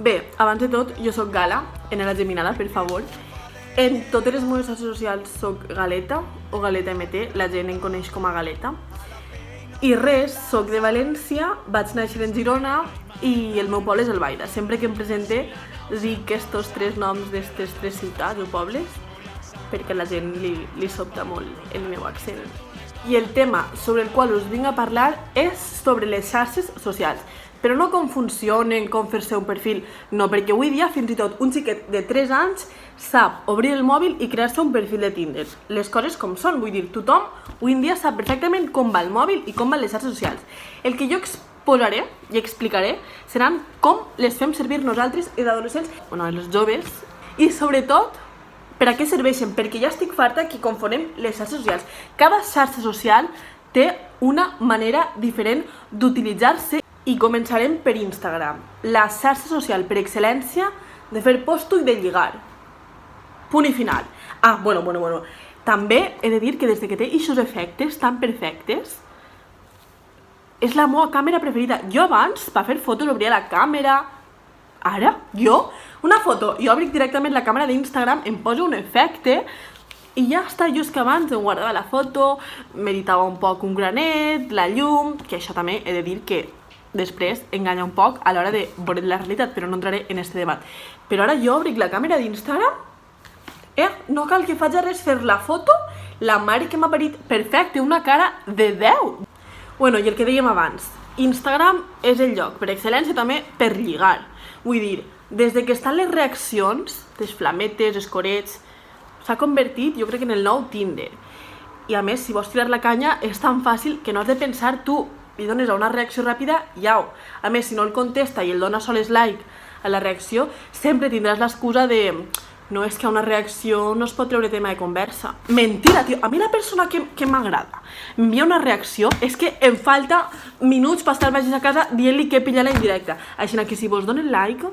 Bé, abans de tot, jo sóc Gala, en la Geminada, per favor. En totes les meves xarxes socials sóc Galeta o Galeta MT, la gent em coneix com a Galeta. I res, sóc de València, vaig néixer en Girona i el meu poble és Albaida. Sempre que em presente dic estos tres noms d'estes tres ciutats o pobles perquè a la gent li sobta molt el meu accent. I el tema sobre el qual us vinc a parlar és sobre les xarxes socials. Però no com funcionen, com fer-se un perfil, no, perquè avui dia fins i tot un xiquet de 3 anys sap obrir el mòbil i crear-se un perfil de Tinder. Les coses com són, vull dir, tothom avui en dia sap perfectament com va el mòbil i com van les xarxes socials. El que jo exposaré i explicaré seran com les fem servir nosaltres i d'adolescents, els joves, i sobretot per a què serveixen, perquè ja estic farta que confonem les xarxes socials. Cada xarxa social té una manera diferent d'utilitzar-se. I començarem per Instagram, la xarxa social per excel·lència de fer posto i de lligar. Punt i final. Bueno. També he de dir que des que té aquests efectes tan perfectes, és la meva càmera preferida. Jo abans, per fer fotos, obria la càmera. Ara, una foto, jo obric directament la càmera d'Instagram, em poso un efecte i ja està. Jo és que abans em guardava la foto, m'editava un poc un granet, la llum, que això també he de dir que després enganya un poc a l'hora de veure la realitat, però no entraré en aquest debat. Però ara jo obric la càmera d'Instagram, no cal que faci res, fer la foto, la mare que m'ha parit, perfecte, una cara de 10. I el que dèiem abans, Instagram és el lloc per excel·lència també per lligar. Vull dir, des que estan les reaccions, les flametes, els corets, s'ha convertit, jo crec, en el nou Tinder. I a més, si vols tirar la canya, és tan fàcil que no has de pensar tu, li dones a una reacció ràpida i au. A més, si no el contesta i el dona sols like a la reacció, sempre tindràs l'excusa de no, és que a una reacció no es pot treure tema de conversa. Mentira, tio. A mi la persona que m'agrada m'envia una reacció és que em falta minuts per estar baix a casa dient-li que pilla la indirecta. Així que si vos donen like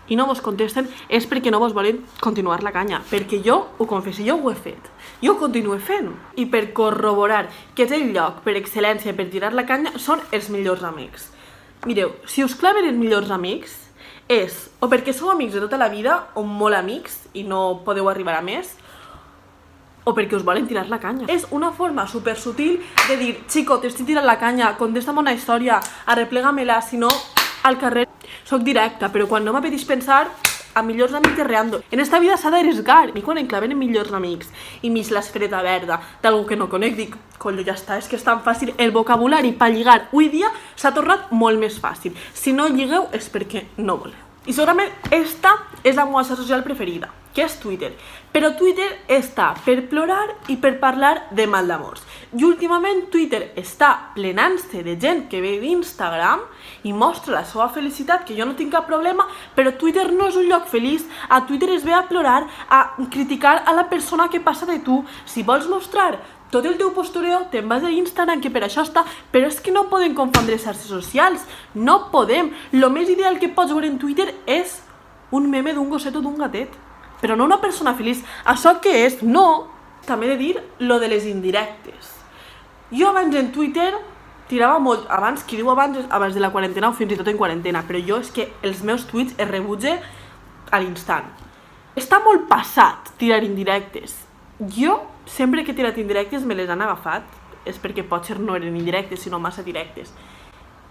i no vos contesten és perquè no vos volen continuar la canya. Perquè jo, ho confesso, jo ho he fet. Jo ho continuo fent. I per corroborar que és el lloc per excel·lència per tirar la canya són els millors amics. Mireu, si us claven els millors amics és o perquè sou amics de tota la vida o molt amics i no podeu arribar a més, o perquè us volen tirar la canya. És una forma super sutil de dir, xico, t'estic tirant la canya, contesta'm una història, arreplega-me-la, si no, al carrer. Soc directa, però quan no m'apeteix pensar, a millors amics terreando. En esta vida s'ha d'arriscar. I quan em claven en millors amics i mig l'esfereta verda d'algú que no conec, dic, collo, ja està, és que és tan fàcil. El vocabulari per lligar avui dia s'ha tornat molt més fàcil. Si no lligueu és perquè no voleu. I segurament esta és la meva xarxa social preferida, que és Twitter. Però Twitter està per plorar i per parlar de mal d'amors. I últimament Twitter està plenant-se de gent que ve d'Instagram i mostra la seva felicitat, que jo no tinc cap problema, però Twitter no és un lloc feliç. A Twitter es ve a plorar, a criticar a la persona que passa de tu. Si vols mostrar tot el teu postureo, te'n vas a Instagram, que per això està, però és que no podem confondre les xarxes socials. No podem. Lo més ideal que pots veure en Twitter és un meme d'un gosset o d'un gatet, però no una persona feliç. Això què és? No. També he de dir lo de les indirectes. Jo abans en Twitter tirava molt, abans, qui diu abans de la quarantena o fins i tot en quarantena, però jo és que els meus tuits es rebutge a l'instant. Està molt passat tirar indirectes. Jo, sempre que he tirat indirectes me les han agafat, és perquè potser no eren indirectes, sinó massa directes.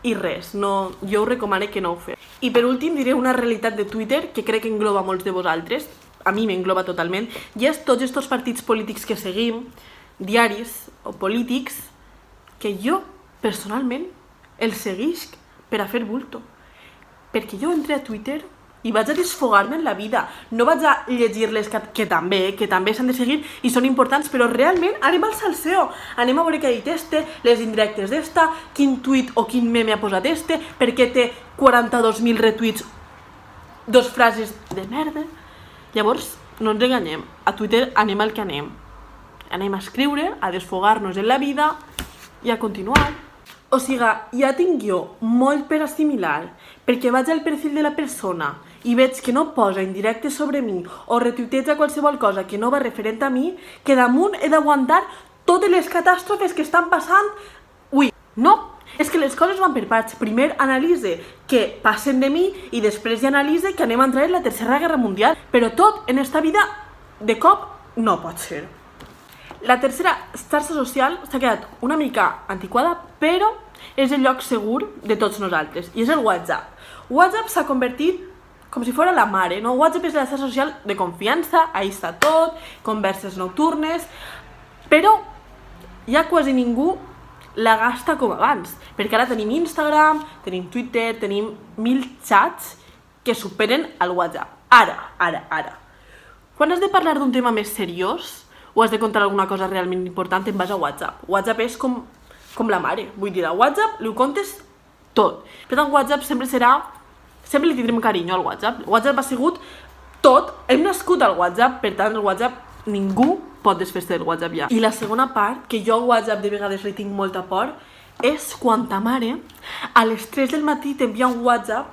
I res, no, jo us recomano que no ho feu. I per últim diré una realitat de Twitter que crec que engloba molts de vosaltres, a mi m'engloba totalment, i és tots aquests partits polítics que seguim, diaris o polítics, que jo, personalment, els seguisc per a fer bulto. Perquè jo entré a Twitter i vaig a desfogar-me en la vida. No vaig a llegir-les, que també s'han de seguir i són importants, però realment anem al salseo. Anem a veure què ha dit este, les indirectes d'esta, quin tuit o quin meme ha posat este, perquè té 42.000 retuits, 2 frases de merda. Llavors, no ens enganyem. A Twitter anem al que anem. Anem a escriure, a desfogar-nos en la vida i a continuar. O sigui, ja tinc jo molt per assimilar, perquè vaig al perfil de la persona i veig que no posa indirectes sobre mi o retuiteja qualsevol cosa que no va referent a mi, que damunt he d'aguantar totes les catàstrofes que estan passant. Ui, no, És que les coses van per parts. Primer analitze que passen de mi i després ja analitze que anem a entrar en la Tercera Guerra Mundial. Però tot en esta vida, de cop, no pot ser. La tercera xarxa social s'ha quedat una mica antiquada, però és el lloc segur de tots nosaltres, i és el WhatsApp. WhatsApp s'ha convertit com si fos la mare, no? WhatsApp és la xarxa social de confiança, ahí està tot, converses nocturnes, però ja quasi ningú la gasta com abans, perquè ara tenim Instagram, tenim Twitter, tenim 1000 xats que superen el WhatsApp. Ara. Quan has de parlar d'un tema més seriós o has de contar alguna cosa realment important, te'n vas a WhatsApp. WhatsApp és com la mare, vull dir, a WhatsApp li ho contes tot. Per tant, WhatsApp sempre li tindrem carinyo al WhatsApp. WhatsApp ha sigut tot, hem nascut al WhatsApp, per tant, el WhatsApp ningú pot desfer-se del WhatsApp ja. I la segona part, que jo al WhatsApp de vegades li tinc molta por, és quan ta mare a les 3 del matí t'envia un WhatsApp,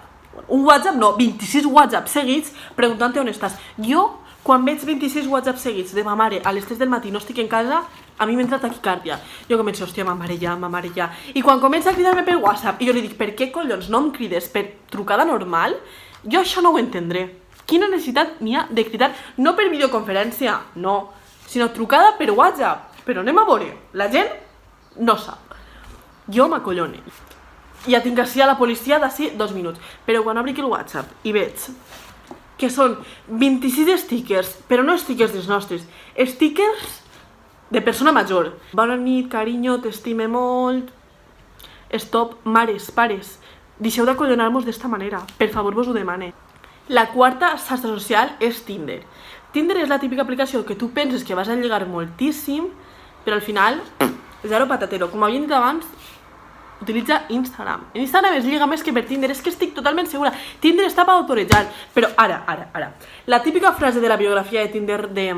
26 WhatsApp seguits, preguntant-te on estàs. Jo, quan veig 26 WhatsApp seguits de ma mare a les 3 del matí no estic en casa, a mi m'entra taquicàrdia. Jo començo, hòstia, ma mare ja. I quan comença a cridar-me per WhatsApp, i jo li dic, per què collons no em crides per trucada normal? Jo això no ho entendré. Quina necessitat n'hi ha de cridar, no per videoconferència, no, sinó trucada per WhatsApp. Però anem a veure, la gent no sap. Jo m'acollone. Ja tinc així a la policia d'ací 2 minuts. Però quan obri el WhatsApp i veig que són 26 stickers, però no stickers dels nostres, stickers de persona major. Bona nit, carinyo, t'estime molt. Stop, mares, pares. Deixeu d'acollonar-nos d'esta manera. Per favor, vos ho demane. La quarta xarxa social és Tinder. Tinder és la típica aplicació que tu penses que vas a lligar moltíssim, però al final, zero patatero. Com havia dit abans, utilitza Instagram. En Instagram es lliga més que per Tinder, és que estic totalment segura. Tinder està per autoritzar, però ara. La típica frase de la biografia de Tinder de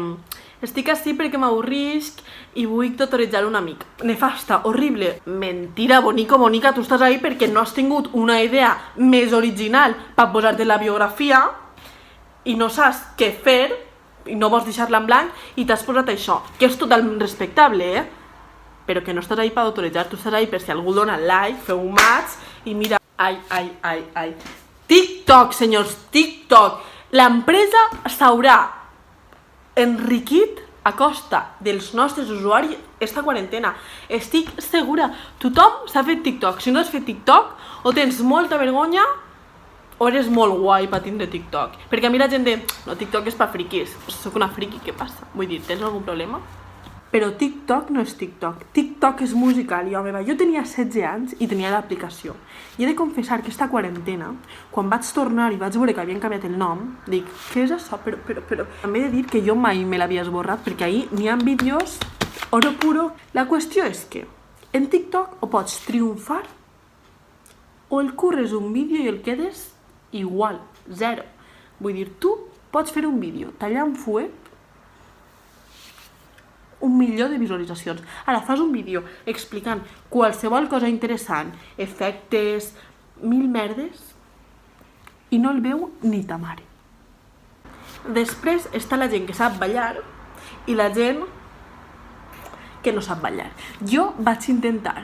estic així perquè m'avorrisc i vull tutoritzar un amic. Nefasta, horrible. Mentira, bonica, tu estàs ahí perquè no has tingut una idea més original per posar-te la biografia i no saps què fer i no vols deixar-la en blanc i t'has posat això, que és totalment respectable, però que no estàs ahí per autoritzar, tu estàs ahí per si algú dona like, feu un match i mira... Ai. TikTok, senyors, TikTok. L'empresa s'haurà enriquit a costa dels nostres usuaris esta quarantena. Estic segura. Tothom s'ha fet TikTok. Si no has fet TikTok, o tens molta vergonya o eres molt guai per tindre TikTok. Perquè a mi la gent de... No, TikTok és per friquis. Soc una friqui, què passa? Vull dir, tens algun problema? Però TikTok no és TikTok. TikTok és musical. I home, jo tenia 16 anys i tenia l'aplicació. I he de confessar que esta quarantena, quan vaig tornar i vaig veure que havien canviat el nom, dic, què és això? Però... També he de dir que jo mai me l'havia esborrat, perquè ahir n'hi ha vídeos oro puro. La qüestió és que en TikTok o pots triomfar o el curres un vídeo i el quedes igual, zero. Vull dir, tu pots fer un vídeo tallant fuet 1 milió de visualitzacions. Ara fas un vídeo explicant qualsevol cosa interessant, efectes, 1000 merdes, i no el veu ni ta mare. Després està la gent que sap ballar i la gent que no sap ballar. Jo vaig intentar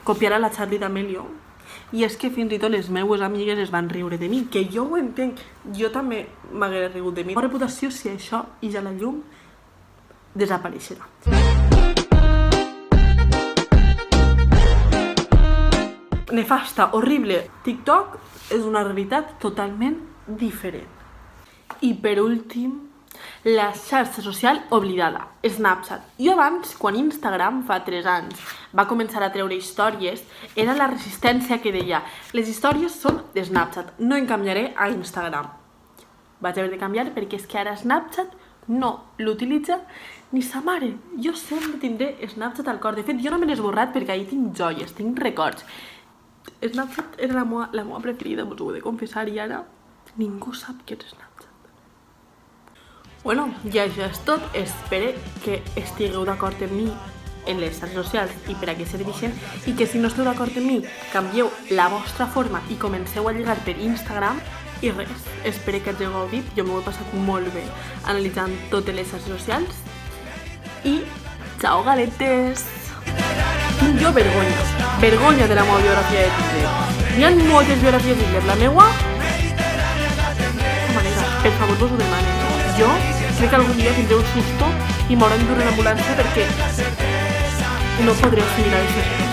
copiar a la Charli d'Amelio i és que fins i tot les meues amigues es van riure de mi, que jo ho entenc, jo també m'hagués rigut de mi. La reputació, si això i ja la llum, desapareixerà. Nefasta, horrible. TikTok és una realitat totalment diferent. I per últim, la xarxa social oblidada, Snapchat. Jo abans, quan Instagram, fa 3 anys, va començar a treure històries, era la resistència que deia les històries són de Snapchat, no en canviaré a Instagram. Vaig haver de canviar perquè és que ara Snapchat no l'utilitza ni sa mare. Jo sempre tindré Snapchat al cor. De fet, jo no me l'he esborrat perquè ahir tinc joies, tinc records. Snapchat era la meva preferida, us ho he de confessar, i ara ningú sap què és Snapchat. Bueno, ja això és tot. Espero que estigueu d'acord amb mi en les xarxes socials i per a què serveixen, i que si no esteu d'acord amb mi, canvieu la vostra forma i comenceu a lligar per Instagram. I res, espero que hagueu gaudit. Jo m'ho he passat molt bé analitzant totes les xarxes socials. I ciao, galetes! jo vergonya. Vergonya de la meva biografia de Tinder. Hi ha moltes biografies de Tinder. La meua... De manera, per favor, vos ho demane. Jo crec que algun dia tindré un susto i m'haurem dur una ambulància perquè no podré assimilar això.